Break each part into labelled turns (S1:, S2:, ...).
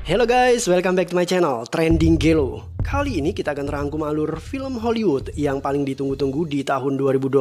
S1: Hello guys, welcome back to my channel, Trending Gelo. Kali ini kita akan rangkum alur film Hollywood yang paling ditunggu-tunggu di tahun 2021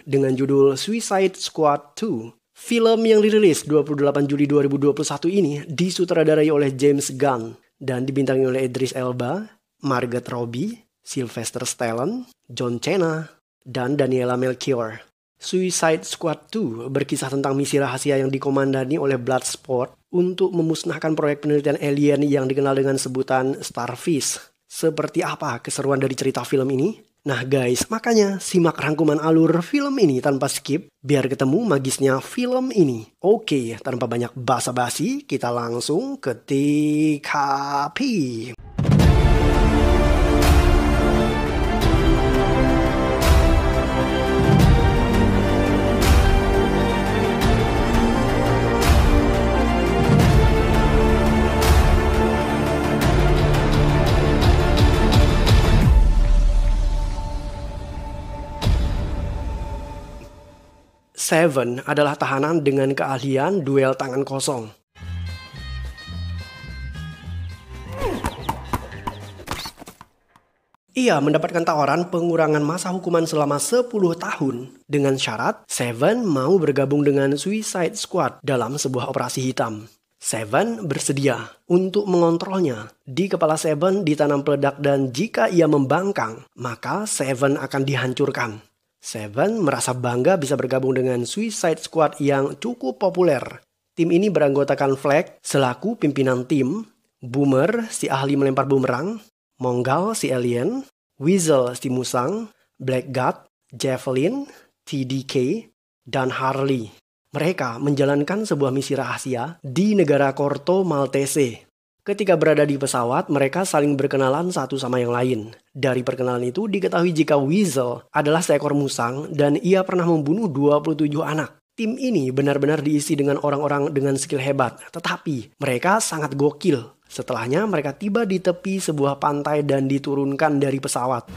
S1: dengan judul Suicide Squad 2. Film yang dirilis 28 Juli 2021 ini disutradarai oleh James Gunn dan dibintangi oleh Idris Elba, Margot Robbie, Sylvester Stallone, John Cena, dan Daniela Melchior. Suicide Squad 2 berkisah tentang misi rahasia yang dikomandani oleh Bloodsport untuk memusnahkan proyek penelitian alien yang dikenal dengan sebutan Starfish. Seperti apa keseruan dari cerita film ini? Nah guys, makanya simak rangkuman alur film ini tanpa skip biar ketemu magisnya film ini. Oke, tanpa banyak basa-basi, kita langsung ke TKP. Seven adalah tahanan dengan keahlian duel tangan kosong. Ia mendapatkan tawaran pengurangan masa hukuman selama 10 tahun dengan syarat Seven mau bergabung dengan Suicide Squad dalam sebuah operasi hitam. Seven bersedia untuk mengontrolnya. Di kepala Seven ditanam peledak dan jika ia membangkang, maka Seven akan dihancurkan. Seven merasa bangga bisa bergabung dengan Suicide Squad yang cukup populer. Tim ini beranggotakan Flag selaku pimpinan tim, Boomer si ahli melempar bumerang, Monggal si alien, Weasel si musang, Blackguard, Javelin, TDK, dan Harley. Mereka menjalankan sebuah misi rahasia di negara Corto Maltese. Ketika berada di pesawat, mereka saling berkenalan satu sama yang lain. Dari perkenalan itu diketahui jika Weasel adalah seekor musang dan ia pernah membunuh 27 anak. Tim ini benar-benar diisi dengan orang-orang dengan skill hebat, tetapi mereka sangat gokil. Setelahnya mereka tiba di tepi sebuah pantai dan diturunkan dari pesawat.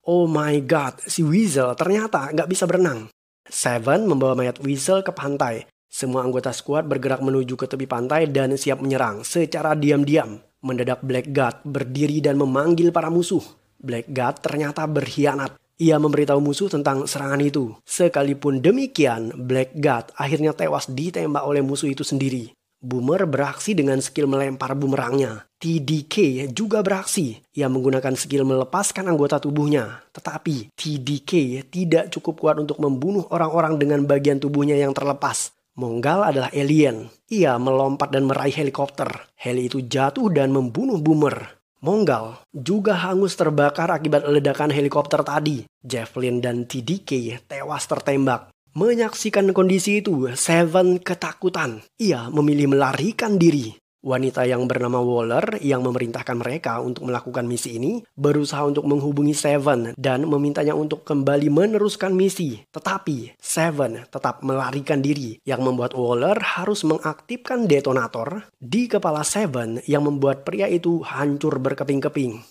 S1: Oh my god, si Weasel ternyata nggak bisa berenang. Seven membawa mayat Weasel ke pantai. Semua anggota skuad bergerak menuju ke tepi pantai dan siap menyerang secara diam-diam. Mendadak Blackguard berdiri dan memanggil para musuh. Blackguard ternyata berkhianat. Ia memberitahu musuh tentang serangan itu. Sekalipun demikian, Blackguard akhirnya tewas ditembak oleh musuh itu sendiri. Boomer beraksi dengan skill melempar bumerangnya. TDK juga beraksi. Ia menggunakan skill melepaskan anggota tubuhnya. Tetapi TDK tidak cukup kuat untuk membunuh orang-orang dengan bagian tubuhnya yang terlepas. Monggal adalah alien. Ia melompat dan meraih helikopter. Heli itu jatuh dan membunuh Boomer. Monggal juga hangus terbakar akibat ledakan helikopter tadi. Javelin dan TDK tewas tertembak. Menyaksikan kondisi itu, Seven ketakutan. Ia memilih melarikan diri. Wanita yang bernama Waller yang memerintahkan mereka untuk melakukan misi ini berusaha untuk menghubungi Seven dan memintanya untuk kembali meneruskan misi. Tetapi Seven tetap melarikan diri yang membuat Waller harus mengaktifkan detonator di kepala Seven yang membuat pria itu hancur berkeping-keping.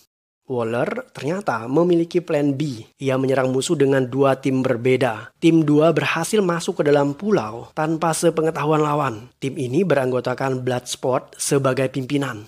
S1: Waller ternyata memiliki plan B. Ia menyerang musuh dengan dua tim berbeda. Tim 2 berhasil masuk ke dalam pulau tanpa sepengetahuan lawan. Tim ini beranggotakan Bloodsport sebagai pimpinan.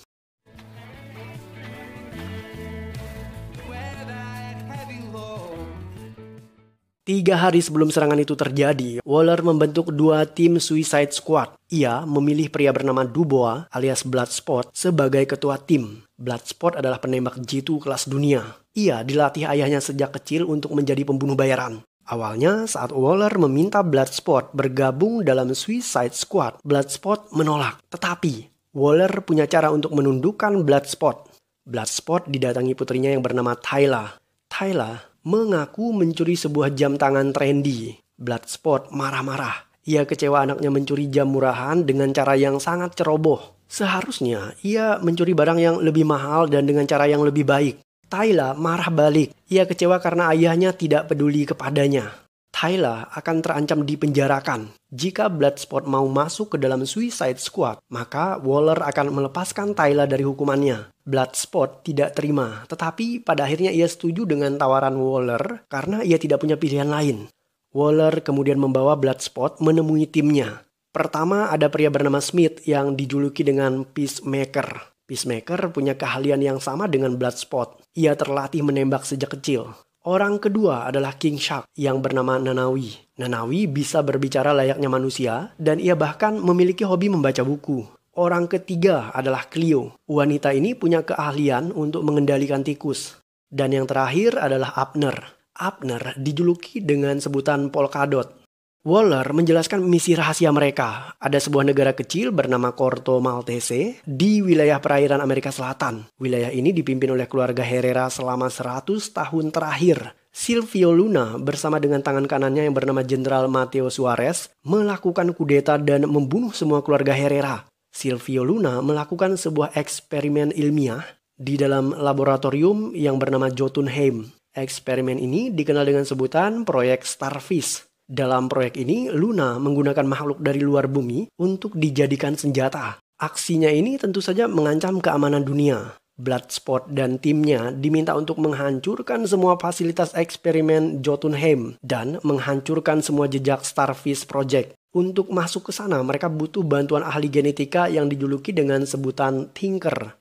S1: 3 hari sebelum serangan itu terjadi, Waller membentuk 2 tim Suicide Squad. Ia memilih pria bernama Dubois alias Bloodsport sebagai ketua tim. Bloodsport adalah penembak jitu kelas dunia. Ia dilatih ayahnya sejak kecil untuk menjadi pembunuh bayaran. Awalnya saat Waller meminta Bloodsport bergabung dalam Suicide Squad, Bloodsport menolak. Tetapi Waller punya cara untuk menundukkan Bloodsport. Bloodsport didatangi putrinya yang bernama Tyla. Tyla mengaku mencuri sebuah jam tangan trendy. Bloodsport marah-marah. Ia kecewa anaknya mencuri jam murahan dengan cara yang sangat ceroboh. Seharusnya ia mencuri barang yang lebih mahal dan dengan cara yang lebih baik. Tyla marah balik. Ia kecewa karena ayahnya tidak peduli kepadanya. Tyla akan terancam dipenjarakan. Jika Bloodsport mau masuk ke dalam Suicide Squad, maka Waller akan melepaskan Tyla dari hukumannya. Bloodsport tidak terima, tetapi pada akhirnya ia setuju dengan tawaran Waller karena ia tidak punya pilihan lain. Waller kemudian membawa Bloodsport menemui timnya. Pertama ada pria bernama Smith yang dijuluki dengan Peacemaker. Peacemaker punya keahlian yang sama dengan Bloodsport. Ia terlatih menembak sejak kecil. Orang kedua adalah King Shark yang bernama Nanawi. Nanawi bisa berbicara layaknya manusia dan ia bahkan memiliki hobi membaca buku. Orang ketiga adalah Cleo. Wanita ini punya keahlian untuk mengendalikan tikus. Dan yang terakhir adalah Abner. Abner dijuluki dengan sebutan Polkadot. Waller menjelaskan misi rahasia mereka. Ada sebuah negara kecil bernama Corto Maltese di wilayah perairan Amerika Selatan. Wilayah ini dipimpin oleh keluarga Herrera selama 100 tahun terakhir. Silvio Luna bersama dengan tangan kanannya yang bernama Jenderal Mateo Suarez melakukan kudeta dan membunuh semua keluarga Herrera. Silvio Luna melakukan sebuah eksperimen ilmiah di dalam laboratorium yang bernama Jotunheim. Eksperimen ini dikenal dengan sebutan Proyek Starfish. Dalam proyek ini, Luna menggunakan makhluk dari luar bumi untuk dijadikan senjata. Aksinya ini tentu saja mengancam keamanan dunia. Bloodsport dan timnya diminta untuk menghancurkan semua fasilitas eksperimen Jotunheim dan menghancurkan semua jejak Starfish Project. Untuk masuk ke sana, mereka butuh bantuan ahli genetika yang dijuluki dengan sebutan Tinker.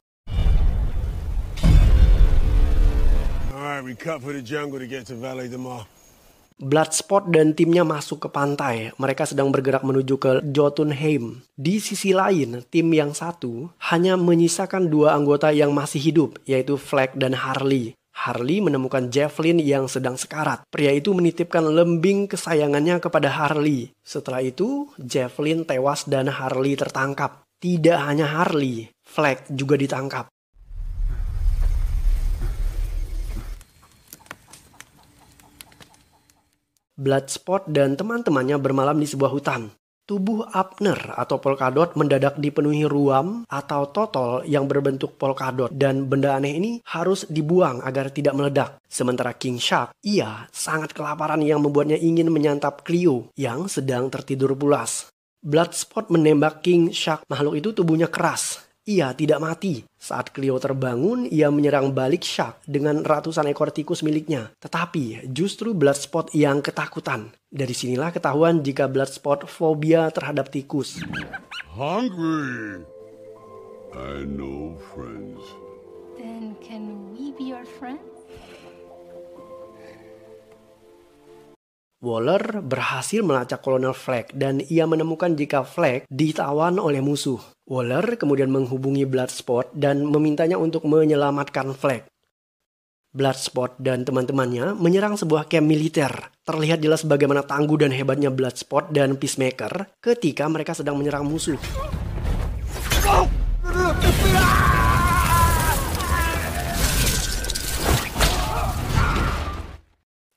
S2: Alright, we cut for the jungle to get to Valley de Mar.
S1: Bloodsport dan timnya masuk ke pantai. Mereka sedang bergerak menuju ke Jotunheim. Di sisi lain, tim yang satu hanya menyisakan 2 anggota yang masih hidup, yaitu Flag dan Harley. Harley menemukan Javelin yang sedang sekarat. Pria itu menitipkan lembing kesayangannya kepada Harley. Setelah itu, Javelin tewas dan Harley tertangkap. Tidak hanya Harley, Flag juga ditangkap. Bloodsport dan teman-temannya bermalam di sebuah hutan. Tubuh Abner atau Polkadot mendadak dipenuhi ruam atau totol yang berbentuk polkadot dan benda aneh ini harus dibuang agar tidak meledak. Sementara King Shark, ia sangat kelaparan yang membuatnya ingin menyantap Cleo yang sedang tertidur pulas. Bloodsport menembak King Shark. Makhluk itu tubuhnya keras. Ia tidak mati. Saat Cleo terbangun, ia menyerang balik Shark dengan ratusan ekor tikus miliknya. Tetapi justru Bloodsport yang ketakutan. Dari sinilah ketahuan jika Bloodsport fobia terhadap tikus.
S2: Hungry. I know friends.
S3: Then can we be your friends?
S1: Waller berhasil melacak Kolonel Flag dan ia menemukan jika Flag ditawan oleh musuh. Waller kemudian menghubungi Bloodsport dan memintanya untuk menyelamatkan Flag. Bloodsport dan teman-temannya menyerang sebuah kamp militer. Terlihat jelas bagaimana tangguh dan hebatnya Bloodsport dan Peacemaker ketika mereka sedang menyerang musuh.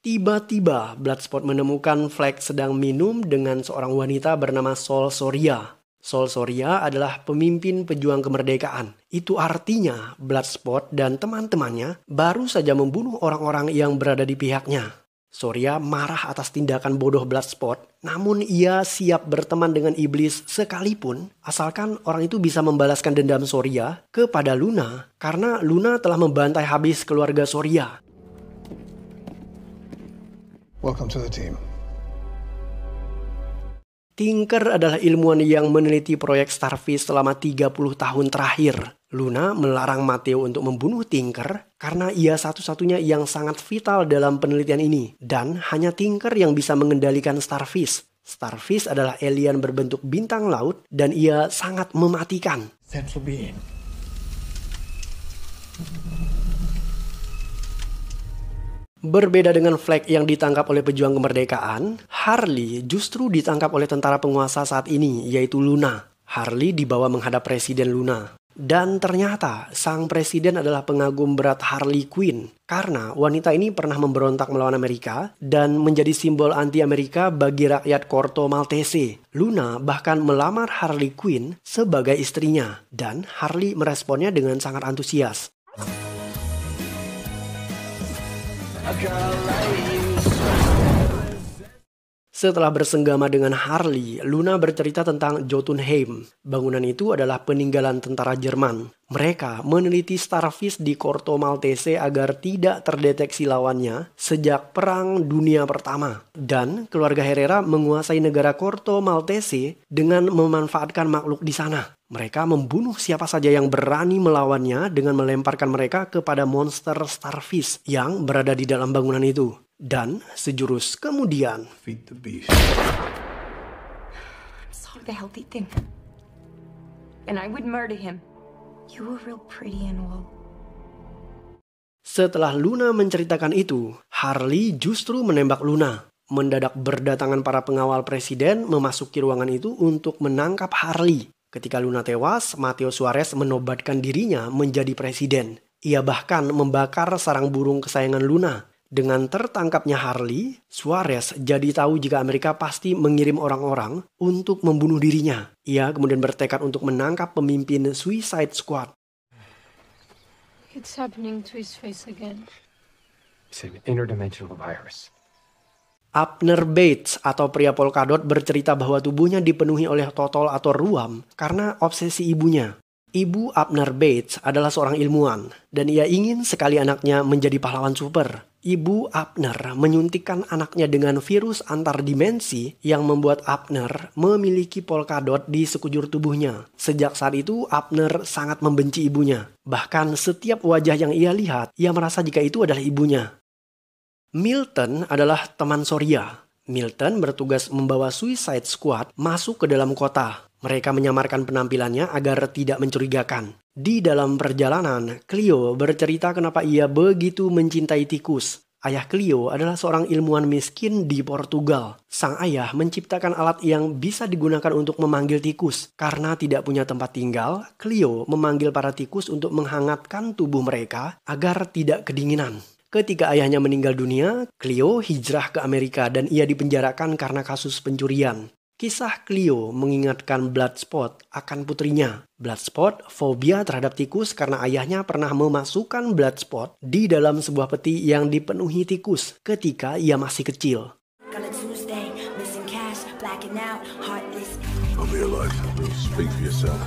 S1: Tiba-tiba, Bloodsport menemukan Flag sedang minum dengan seorang wanita bernama Sol Soria. Sol Soria adalah pemimpin pejuang kemerdekaan. Itu artinya Bloodsport dan teman-temannya baru saja membunuh orang-orang yang berada di pihaknya. Soria marah atas tindakan bodoh Bloodsport, namun ia siap berteman dengan iblis sekalipun asalkan orang itu bisa membalaskan dendam Soria kepada Luna karena Luna telah membantai habis keluarga Soria.
S4: Welcome to the team.
S1: Tinker adalah ilmuwan yang meneliti proyek Starfish selama 30 tahun terakhir. Luna melarang Mateo untuk membunuh Tinker karena ia satu-satunya yang sangat vital dalam penelitian ini. Dan hanya Tinker yang bisa mengendalikan Starfish. Starfish adalah alien berbentuk bintang laut dan ia sangat mematikan.
S4: Central being.
S1: Berbeda dengan Flag yang ditangkap oleh pejuang kemerdekaan, Harley justru ditangkap oleh tentara penguasa saat ini, yaitu Luna. Harley dibawa menghadap Presiden Luna. Dan ternyata sang presiden adalah pengagum berat Harley Quinn. Karena wanita ini pernah memberontak melawan Amerika dan menjadi simbol anti-Amerika bagi rakyat Corto Maltese. Luna bahkan melamar Harley Quinn sebagai istrinya. Dan Harley meresponnya dengan sangat antusias. Setelah bersenggama dengan Harley, Luna bercerita tentang Jotunheim. Bangunan itu adalah peninggalan tentara Jerman. Mereka meneliti starfish di Corto Maltese agar tidak terdeteksi lawannya sejak Perang Dunia Pertama. Dan keluarga Herrera menguasai negara Corto Maltese dengan memanfaatkan makhluk di sana. Mereka membunuh siapa saja yang berani melawannya dengan melemparkan mereka kepada monster starfish yang berada di dalam bangunan itu. Dan sejurus kemudian,
S4: Feed the beast.
S3: Saw the healthy thing. And I would murder him. You were real pretty and all.
S1: setelah Luna menceritakan itu, Harley justru menembak Luna. Mendadak berdatangan para pengawal presiden memasuki ruangan itu untuk menangkap Harley. Ketika Luna tewas, Mateo Suarez menobatkan dirinya menjadi presiden. Ia bahkan membakar sarang burung kesayangan Luna. Dengan tertangkapnya Harley, Suarez jadi tahu jika Amerika pasti mengirim orang-orang untuk membunuh dirinya. Ia kemudian bertekad untuk menangkap pemimpin Suicide Squad.
S5: It's happening to his face again.
S6: It's an interdimensional virus.
S1: Abner Bates atau pria polkadot bercerita bahwa tubuhnya dipenuhi oleh totol atau ruam karena obsesi ibunya. Ibu Abner Bates adalah seorang ilmuwan dan ia ingin sekali anaknya menjadi pahlawan super. Ibu Abner menyuntikkan anaknya dengan virus antar dimensi yang membuat Abner memiliki polkadot di sekujur tubuhnya. Sejak saat itu Abner sangat membenci ibunya. Bahkan setiap wajah yang ia lihat, ia merasa jika itu adalah ibunya. Milton adalah teman Soria. Milton bertugas membawa Suicide Squad masuk ke dalam kota. Mereka menyamarkan penampilannya agar tidak mencurigakan. Di dalam perjalanan, Cleo bercerita kenapa ia begitu mencintai tikus. Ayah Cleo adalah seorang ilmuwan miskin di Portugal. Sang ayah menciptakan alat yang bisa digunakan untuk memanggil tikus. Karena tidak punya tempat tinggal, Cleo memanggil para tikus untuk menghangatkan tubuh mereka agar tidak kedinginan. Ketika ayahnya meninggal dunia, Cleo hijrah ke Amerika dan ia dipenjarakan karena kasus pencurian. Kisah Cleo mengingatkan Bloodspot akan putrinya. Bloodspot fobia terhadap tikus karena ayahnya pernah memasukkan Bloodspot di dalam sebuah peti yang dipenuhi tikus ketika ia masih kecil.
S2: I'll be alive. Speak for yourself.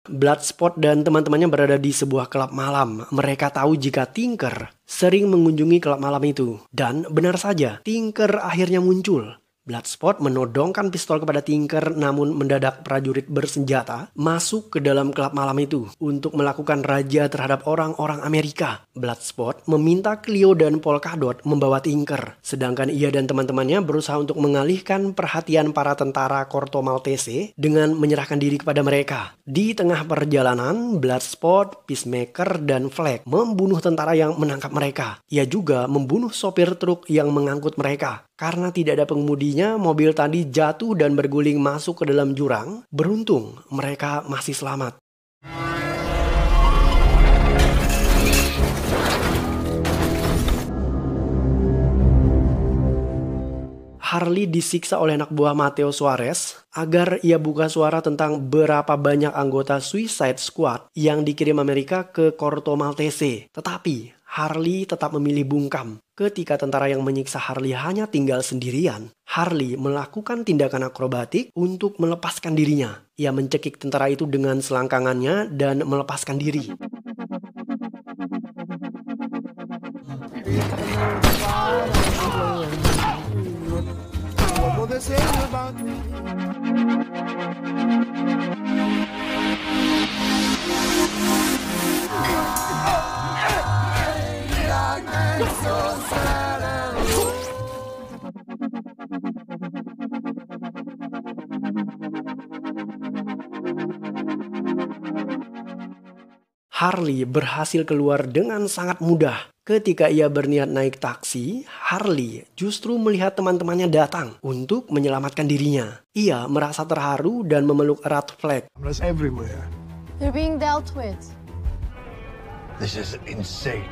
S1: Bloodspot dan teman-temannya berada di sebuah klub malam. Mereka tahu jika Tinker sering mengunjungi klub malam itu. Dan benar saja, Tinker akhirnya muncul. Bloodspot menodongkan pistol kepada Tinker, namun mendadak prajurit bersenjata masuk ke dalam klub malam itu untuk melakukan raja terhadap orang-orang Amerika. Bloodspot meminta Cleo dan Polkadot membawa Tinker, sedangkan ia dan teman-temannya berusaha untuk mengalihkan perhatian para tentara Corto Maltese dengan menyerahkan diri kepada mereka. Di tengah perjalanan, Bloodspot, Peacemaker, dan Flag membunuh tentara yang menangkap mereka. Ia juga membunuh sopir truk yang mengangkut mereka. Karena tidak ada pengemudinya, mobil tadi jatuh dan berguling masuk ke dalam jurang. Beruntung, mereka masih selamat. Harley disiksa oleh anak buah Mateo Suarez agar ia buka suara tentang berapa banyak anggota Suicide Squad yang dikirim Amerika ke Corto Maltese. Tetapi Harley tetap memilih bungkam. Ketika tentara yang menyiksa Harley hanya tinggal sendirian, Harley melakukan tindakan akrobatik untuk melepaskan dirinya. Ia mencekik tentara itu dengan selangkangannya dan melepaskan diri. Harley berhasil keluar dengan sangat mudah. Ketika ia berniat naik taksi, Harley justru melihat teman-temannya datang untuk menyelamatkan dirinya. Ia merasa terharu dan memeluk erat Flag.
S4: Cameras everywhere.
S5: They're being dealt with.
S4: This is insane.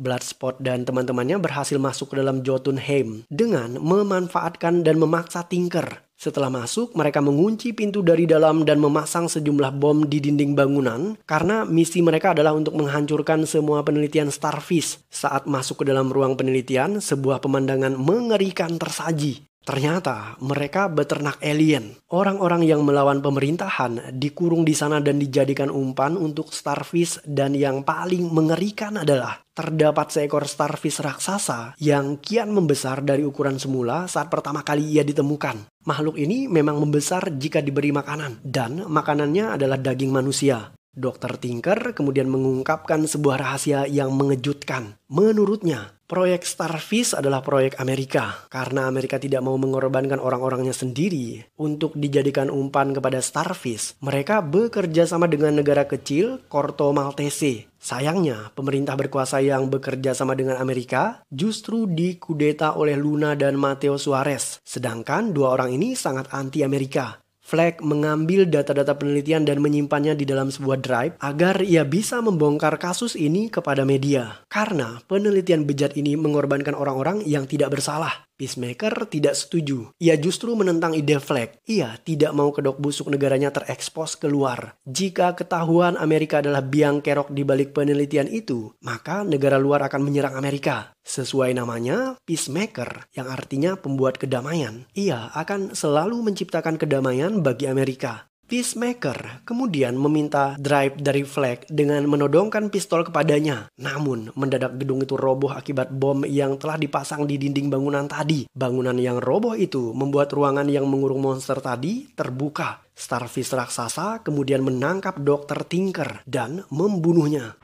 S1: Bloodspot Bloodspot dan teman-temannya berhasil masuk ke dalam Jotunheim dengan memanfaatkan dan memaksa Tinker. Setelah masuk, mereka mengunci pintu dari dalam dan memasang sejumlah bom di dinding bangunan karena misi mereka adalah untuk menghancurkan semua penelitian Starfish. Saat masuk ke dalam ruang penelitian, sebuah pemandangan mengerikan tersaji. Ternyata mereka beternak alien. Orang-orang yang melawan pemerintahan dikurung di sana dan dijadikan umpan untuk Starfish, dan yang paling mengerikan adalah terdapat seekor Starfish raksasa yang kian membesar dari ukuran semula saat pertama kali ia ditemukan. Makhluk ini memang membesar jika diberi makanan, dan makanannya adalah daging manusia. Dr. Tinker kemudian mengungkapkan sebuah rahasia yang mengejutkan. Menurutnya, proyek Starfish adalah proyek Amerika karena Amerika tidak mau mengorbankan orang-orangnya sendiri untuk dijadikan umpan kepada Starfish. Mereka bekerja sama dengan negara kecil Corto Maltese. Sayangnya, pemerintah berkuasa yang bekerja sama dengan Amerika justru dikudeta oleh Luna dan Mateo Suarez. Sedangkan dua orang ini sangat anti-Amerika. Flag mengambil data-data penelitian dan menyimpannya di dalam sebuah drive agar ia bisa membongkar kasus ini kepada media. Karena penelitian bejat ini mengorbankan orang-orang yang tidak bersalah. Peacemaker tidak setuju. Ia justru menentang ide Flag. Ia tidak mau kedok busuk negaranya terekspos keluar. Jika ketahuan Amerika adalah biang kerok di balik penelitian itu, maka negara luar akan menyerang Amerika. Sesuai namanya, Peacemaker, yang artinya pembuat kedamaian. Ia akan selalu menciptakan kedamaian bagi Amerika. Peacemaker kemudian meminta drive dari Flag dengan menodongkan pistol kepadanya. Namun, mendadak gedung itu roboh akibat bom yang telah dipasang di dinding bangunan tadi. Bangunan yang roboh itu membuat ruangan yang mengurung monster tadi terbuka. Starfish raksasa kemudian menangkap Dr. Tinker dan membunuhnya.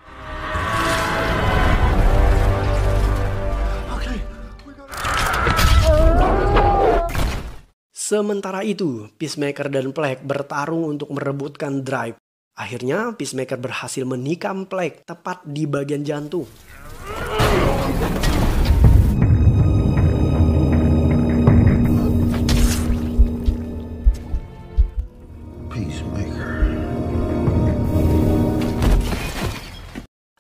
S1: Sementara itu, Peacemaker dan Flag bertarung untuk merebutkan drive. Akhirnya, Peacemaker berhasil menikam Flag tepat di bagian jantung.
S4: Peacemaker.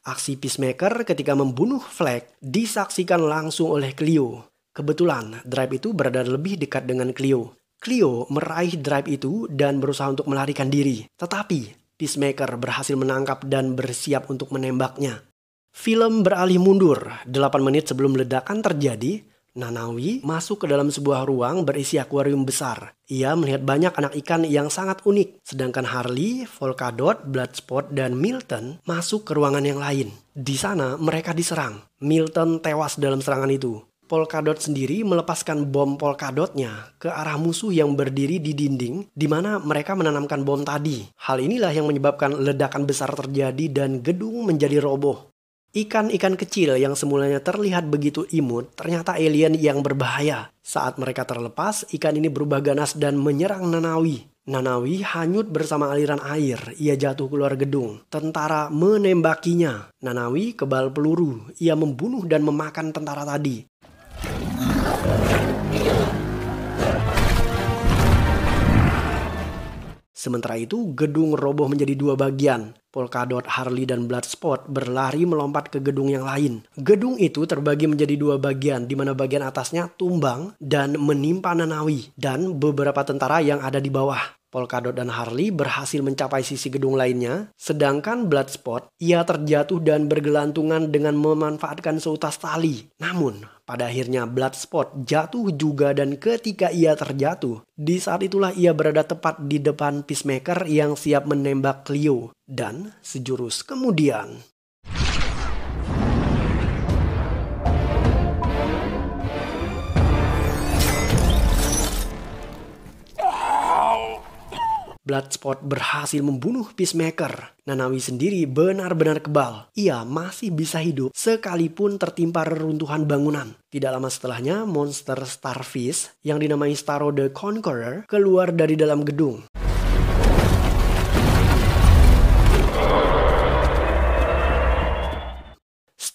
S1: Aksi Peacemaker ketika membunuh Flag disaksikan langsung oleh Cleo. Kebetulan, drive itu berada lebih dekat dengan Cleo. Cleo meraih drive itu dan berusaha untuk melarikan diri. Tetapi, Peacemaker berhasil menangkap dan bersiap untuk menembaknya. Film beralih mundur. 8 menit sebelum ledakan terjadi, Nanawi masuk ke dalam sebuah ruang berisi akuarium besar. Ia melihat banyak anak ikan yang sangat unik. Sedangkan Harley, Polkadot, Bloodspot, dan Milton masuk ke ruangan yang lain. Di sana mereka diserang. Milton tewas dalam serangan itu. Polkadot sendiri melepaskan bom polkadotnya ke arah musuh yang berdiri di dinding di mana mereka menanamkan bom tadi. Hal inilah yang menyebabkan ledakan besar terjadi dan gedung menjadi roboh. Ikan-ikan kecil yang semulanya terlihat begitu imut ternyata alien yang berbahaya. Saat mereka terlepas, ikan ini berubah ganas dan menyerang Nanawi. Nanawi hanyut bersama aliran air. Ia jatuh keluar gedung. Tentara menembakinya. Nanawi kebal peluru. Ia membunuh dan memakan tentara tadi. Sementara itu, gedung roboh menjadi 2 bagian. Polkadot, Harley, dan Bloodspot berlari melompat ke gedung yang lain. Gedung itu terbagi menjadi 2 bagian, di mana bagian atasnya tumbang dan menimpa Nanawi dan beberapa tentara yang ada di bawah. Polkadot dan Harley berhasil mencapai sisi gedung lainnya, sedangkan Bloodspot, ia terjatuh dan bergelantungan dengan memanfaatkan seutas tali. Namun, pada akhirnya Bloodspot jatuh juga dan ketika ia terjatuh, di saat itulah ia berada tepat di depan Peacemaker yang siap menembak Cleo. Dan sejurus kemudian, Bloodspot berhasil membunuh Peacemaker. Nanawi sendiri benar-benar kebal. Ia masih bisa hidup sekalipun tertimpa reruntuhan bangunan. Tidak lama setelahnya, monster Starfish yang dinamai Starro the Conqueror keluar dari dalam gedung.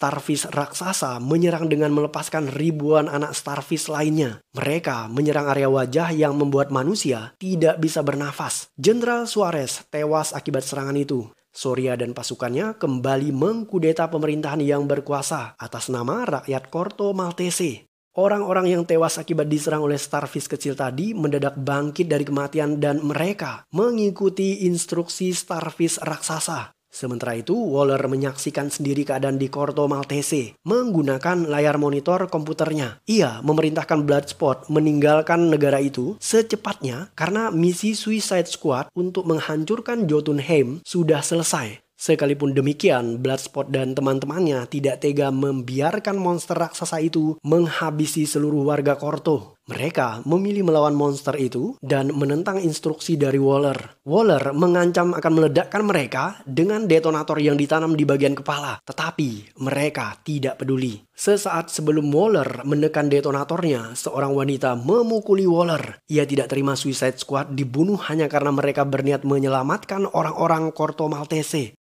S1: Starfish raksasa menyerang dengan melepaskan ribuan anak Starfish lainnya. Mereka menyerang area wajah yang membuat manusia tidak bisa bernafas. Jenderal Suarez tewas akibat serangan itu. Soria dan pasukannya kembali mengkudeta pemerintahan yang berkuasa atas nama rakyat Corto Maltese. Orang-orang yang tewas akibat diserang oleh Starfish kecil tadi mendadak bangkit dari kematian dan mereka mengikuti instruksi Starfish raksasa. Sementara itu, Waller menyaksikan sendiri keadaan di Corto Maltese menggunakan layar monitor komputernya. Ia memerintahkan Bloodsport meninggalkan negara itu secepatnya karena misi Suicide Squad untuk menghancurkan Jotunheim sudah selesai. Sekalipun demikian, Bloodsport dan teman-temannya tidak tega membiarkan monster raksasa itu menghabisi seluruh warga Corto. Mereka memilih melawan monster itu dan menentang instruksi dari Waller. Waller mengancam akan meledakkan mereka dengan detonator yang ditanam di bagian kepala. Tetapi mereka tidak peduli. Sesaat sebelum Waller menekan detonatornya, seorang wanita memukuli Waller. Ia tidak terima Suicide Squad dibunuh hanya karena mereka berniat menyelamatkan orang-orang Corto Maltese.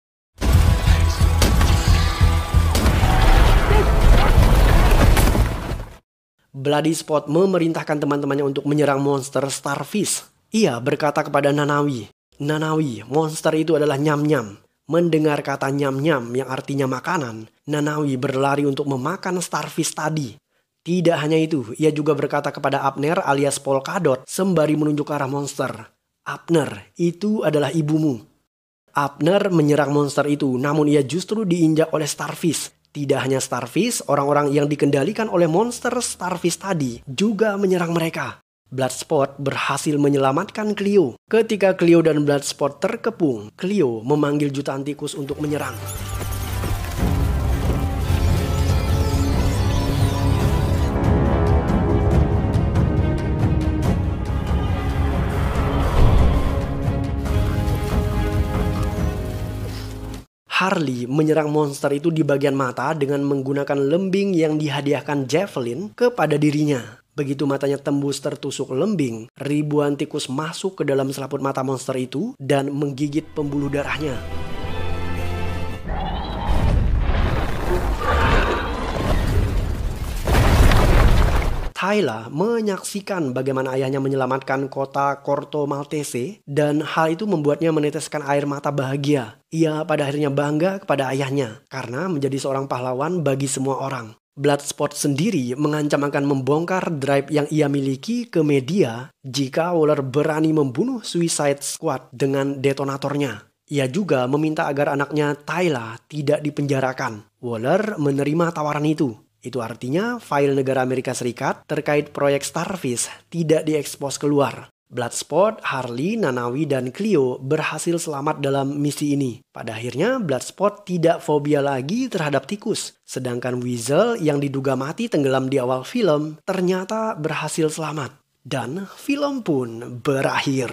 S1: Bloodsport memerintahkan teman-temannya untuk menyerang monster Starfish. Ia berkata kepada Nanawi, "Nanawi, monster itu adalah nyam-nyam." Mendengar kata nyam-nyam yang artinya makanan, Nanawi berlari untuk memakan Starfish tadi. Tidak hanya itu, ia juga berkata kepada Abner alias Polkadot sembari menunjuk ke arah monster. "Abner, itu adalah ibumu." Abner menyerang monster itu, namun ia justru diinjak oleh Starfish. Tidak hanya Starfish, orang-orang yang dikendalikan oleh monster Starfish tadi juga menyerang mereka. Bloodsport berhasil menyelamatkan Cleo. Ketika Cleo dan Bloodsport terkepung, Cleo memanggil jutaan tikus untuk menyerang. Harley menyerang monster itu di bagian mata dengan menggunakan lembing yang dihadiahkan Javelin kepada dirinya. Begitu matanya tembus tertusuk lembing, ribuan tikus masuk ke dalam selaput mata monster itu dan menggigit pembuluh darahnya. Tyla menyaksikan bagaimana ayahnya menyelamatkan kota Corto Maltese dan hal itu membuatnya meneteskan air mata bahagia. Ia pada akhirnya bangga kepada ayahnya karena menjadi seorang pahlawan bagi semua orang. Bloodsport sendiri mengancam akan membongkar drive yang ia miliki ke media jika Waller berani membunuh Suicide Squad dengan detonatornya. Ia juga meminta agar anaknya Tyla tidak dipenjarakan. Waller menerima tawaran itu. Itu artinya file negara Amerika Serikat terkait proyek Starfish tidak diekspos keluar. Bloodsport, Harley, Nanawi, dan Cleo berhasil selamat dalam misi ini. Pada akhirnya Bloodsport tidak fobia lagi terhadap tikus. Sedangkan Weasel yang diduga mati tenggelam di awal film ternyata berhasil selamat. Dan film pun berakhir.